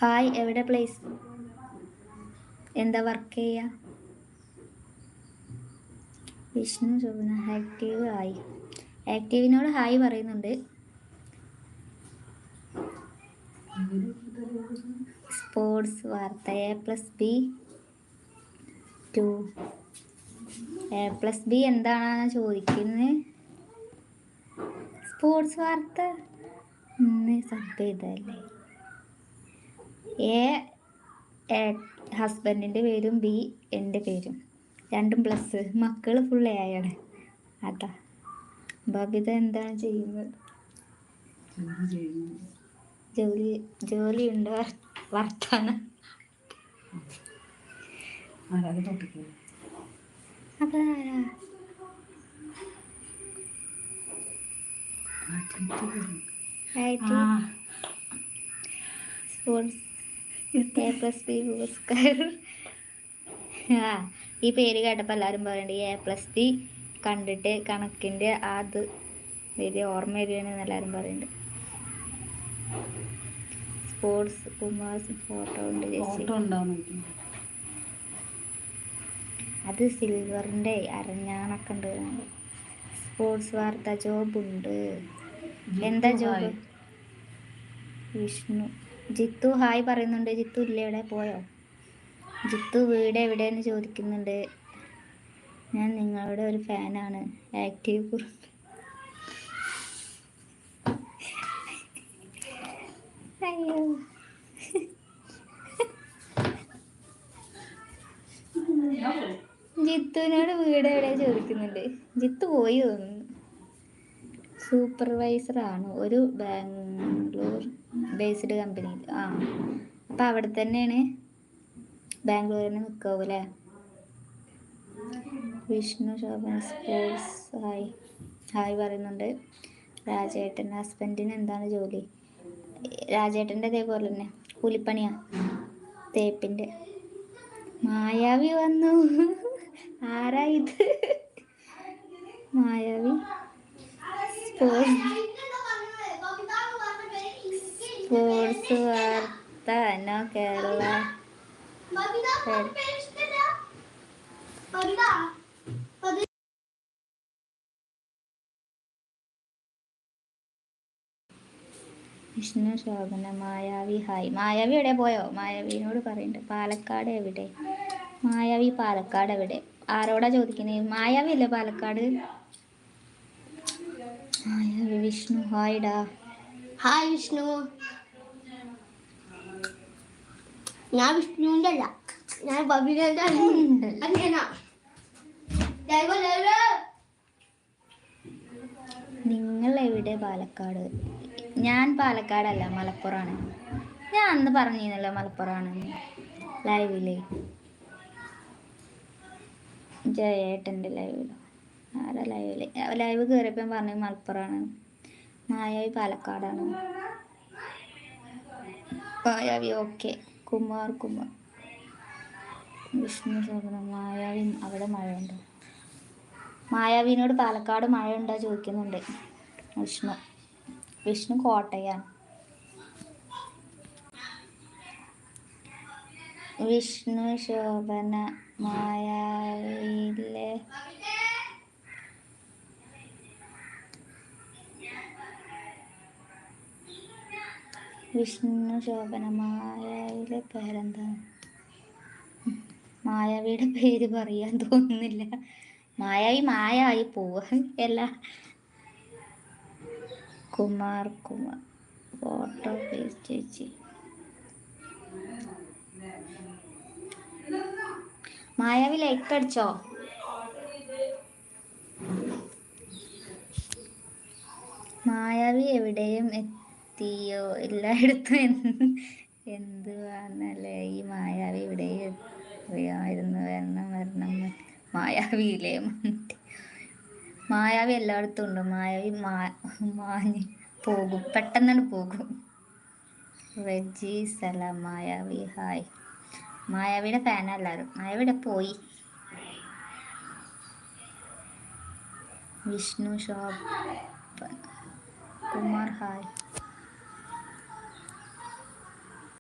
Hi, എവിടെ place? എന്താ work ചെയ്യുക? Vishnu Shobhana active hi. ആക്റ്റീവിനോട് ഹായ് പറയുന്നുണ്ട്. സ്പോർട്സ് വാർത്ത A+B2 A+B എന്താണെന്ന് ചോദിക്കുന്നത്. സ്പോർട്സ് വാർത്ത സബ് ചെയ്തല്ലേ. എ ഹസ്ബൻഡിൻ്റെ പേരും ബി എൻ്റെ പേരും, രണ്ടും പ്ലസ്. മക്കൾ ഫുൾ എ ആണ്. അതാ ബബിത എന്താണ് ചെയ്യുന്നത്? ജോലിയുണ്ട്. വർത്താനം. അപ്പൊ സ്പോർട്സ് A+B പുരസ്കാരം. ഈ പേര് കേട്ടപ്പോൾ എല്ലാവരും പറയണ്ട് A+B കണ്ടിട്ട് കണക്കിൻ്റെ അത് വലിയ ഓർമ്മ വരികയാണെന്ന് എല്ലാവരും പറയുന്നുണ്ട്. സ്പോർട്സ് കുമാർസ് ഫോട്ടോ ഉണ്ട് ചേച്ചി. അത് സിൽവറിൻ്റെ അരഞ്ഞാണൊക്കെ ഉണ്ട്. സ്പോർട്സ് വാർത്ത ജോബുണ്ട്. എന്താ ജോബ്? വിഷ്ണു ജിത്തു ഹായ് പറയുന്നുണ്ട്. ജിത്തു ഇല്ലേ, എവിടെ പോയോ? ജിത്തു വീട് എവിടെയെന്ന് ചോദിക്കുന്നുണ്ട്. ഞാൻ നിങ്ങളുടെ ഒരു ഫാനാണ്. ആക്റ്റീവ് അയ്യോ ജിത്തുവിനോട് വീട് എവിടെ ചോദിക്കുന്നുണ്ട്. ജിത്തു പോയി തോന്നുന്നു. സൂപ്പർവൈസറാണ് ഒരു ബാംഗ്ലൂർ ബേസ്ഡ് കമ്പനിയിൽ. അപ്പം അവിടെ തന്നെയാണ്, ബാംഗ്ലൂരിൽ നിന്ന് നിൽക്കാവൂ അല്ലേ? വിഷ്ണു ശോഭന സ്പോർട്സ് ഹായ് പറയുന്നുണ്ട്. രാജേട്ടൻ ഹസ്ബൻഡിന് എന്താണ് ജോലി? രാജേട്ടൻ്റെ അതേപോലെ തന്നെ കൂലിപ്പണിയാ, തേപ്പിൻ്റെ. മായാവി വന്നു. ആരാ ഇത്? മായാവി സ്പോർട്സ് വാർത്ത നോ കേരള. വിഷ്ണു ശോഭന മായാവി ഹായ്. മായാവി എവിടെ പോയോ? മായാവിനോട് പറയുന്നുണ്ട്. പാലക്കാട് എവിടെ? മായാവി പാലക്കാട് എവിടെ? ആരോടാ ചോദിക്കുന്നത്? മായാവി അല്ലേ പാലക്കാട്? മായാവി വിഷ്ണു ഹായ്ഡാ. ഹായ് വിഷ്ണു. ഞാൻ വിഷ്ണുവിൻ്റെ അല്ല, ഞാൻ ബബിതയുടെ അനിയനാ. നിങ്ങൾ എവിടെ? പാലക്കാട്. ഞാൻ പാലക്കാടല്ല, മലപ്പുറമാണ്. ഞാൻ അന്ന് പറഞ്ഞിരുന്നല്ലോ മലപ്പുറമാണെന്ന് ലൈവില്. ജയേട്ടൻ്റെ ലൈവില്. ആരാ ലൈവ് കയറിയപ്പം പറഞ്ഞു മലപ്പുറമാണ്. മായാവി പാലക്കാടാണ്. മായാവി ഓക്കെ. കുമാർ വിഷ്ണു ശോഭന മായാവി അവിടെ മഴയുണ്ടോ? മായാവിനോട് പാലക്കാട് മഴയുണ്ടോ ചോദിക്കുന്നുണ്ട്. വിഷ്ണു കോട്ടയാണ്. വിഷ്ണു ശോഭന മായാവിയിലെ പേരെന്താണ്? മായാവിയുടെ പേര് പറയാൻ തോന്നുന്നില്ല. മായായി പോവുക അല്ല. കുമാർ ഫോട്ടോ പ്ലീസ് ചേച്ചി. മായാവി ലൈക്ക് അടിച്ചോ? മായാവി എവിടെയും എത്തിയോ? എല്ലായിടത്തും എന്തുവാന്നല്ലേ ഈ മായാവി എവിടെയും അറിയാമായിരുന്നു. വരണം മായാവിയിലെ മായാവി എല്ലായിടത്തും ഉണ്ട്. മായാവി മാഞ്ഞ് പോകും, പെട്ടെന്നാണ് പോകും. റെജി സലാം മായാവി ഹായ്. മായാവിയുടെ ഫാനാ എല്ലാവരും. മായാവിയുടെ പോയി. വിഷ്ണു ശോഭന കുമാർ ഹായ്.